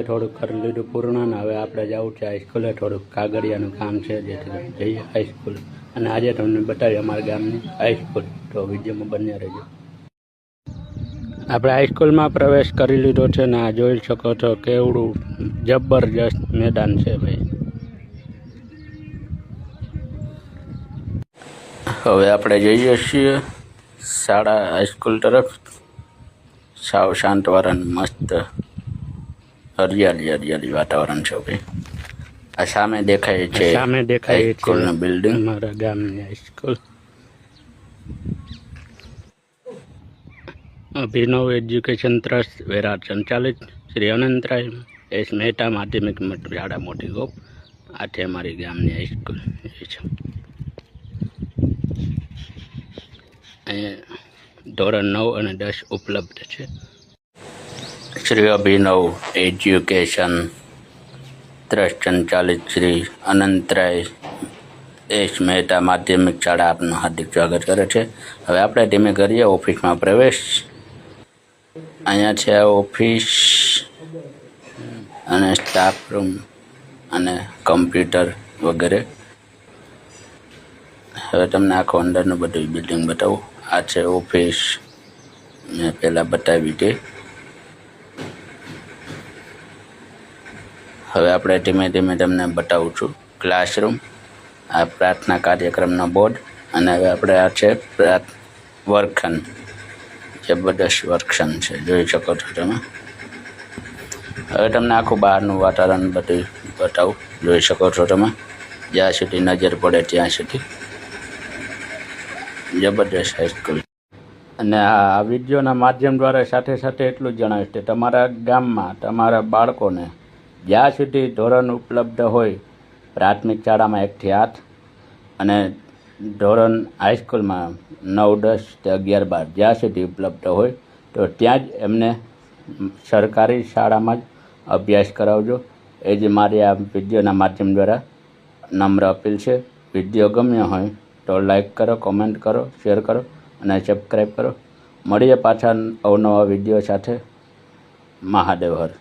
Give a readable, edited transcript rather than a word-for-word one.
થોડુંક કરી લીધું પૂર્ણ ને હવે આપણે જવું છે હાઈસ્કૂલે. થોડુંક કાગળિયાનું કામ છે જેથી જઈએ હાઈસ્કૂલ. અને આજે તમને બતાવીએ અમારા ગામની હાઈસ્કૂલ. તો વિડીયોમાં બન્યા રહેજો. આપણે હાઈસ્કૂલમાં પ્રવેશ કરી લીધો છે ને આ જોઈ શકો છો કેવડું જબરજસ્ત મેદાન છે ભાઈ. હવે આપણે જઈએ છીએ શાળા હાઈસ્કૂલ તરફ. સાવ શાંત વાતાવરણ, મસ્ત હરિયાળી વાતાવરણ છે ભાઈ. આ સામે દેખાય છે હાઈસ્કૂલનું બિલ્ડિંગ, અમારા ગામની હાઈસ્કૂલ. અભિનવ એજ્યુકેશન ટ્રસ્ટ વેરાટ સંચાલિત શ્રી અનંતરાય એસ મહેતા માધ્યમિક શાળા મોટી ગોપ. આ છે અમારી ગામની હાઈસ્કૂલ. અહીંયા ધોરણ 9 અને 10 ઉપલબ્ધ છે. શ્રી અભિનવ એજ્યુકેશન ટ્રસ્ટ સંચાલિત શ્રી અનંતરાય એસ મહેતા માધ્યમિક શાળા આપનું હાર્દિક સ્વાગત કરે છે. હવે આપણે ધીમે કરીએ ઓફિસમાં પ્રવેશ. અહીંયા છે ઓફિસ અને સ્ટાફ રૂમ અને કમ્પ્યુટર વગેરે. હવે તમને આખો અંદરનું બધું બિલ્ડિંગ બતાવું. આ છે ઓફિસ, મેં પહેલાં બતાવી તે. હવે આપણે ધીમે ધીમે તમને બતાવું છું ક્લાસરૂમ. આ પ્રાર્થના કાર્યક્રમનો બોર્ડ. અને હવે આપણે આ છે વર્ગખંડ. જબરદસ્ત વર્ગખંડ છે, જોઈ શકો છો તમે. હવે તમને આખું બહારનું વાતાવરણ બધું બતાવું, જોઈ શકો છો તમે. જ્યાં સુધી નજર પડે ત્યાં સુધી જબરદસ્ત હાઈસ્કૂલ. અને આ વિડીયોના માધ્યમ દ્વારા સાથે સાથે એટલું જ જણાવીશ કે તમારા ગામમાં તમારા બાળકોને જ્યાં સુધી ધોરણ ઉપલબ્ધ હોય, પ્રાથમિક શાળામાં 1 થી 8 અને ધોરણ હાઈસ્કૂલમાં 9, 10, 11, 12 જ્યાં સુધી ઉપલબ્ધ હોય તો ત્યાં જ એમને સરકારી શાળામાં જ અભ્યાસ કરાવજો. એ જ મારી આ વિડીયોના માધ્યમ દ્વારા નમ્ર અપીલ છે. વિડીયો ગમ્યો હોય તો લાઈક કરો, કોમેન્ટ કરો, શેર કરો અને સબસ્ક્રાઈબ કરો. મળીએ પાછા અવનવા વિડીયો સાથે. મહાદેવ હર.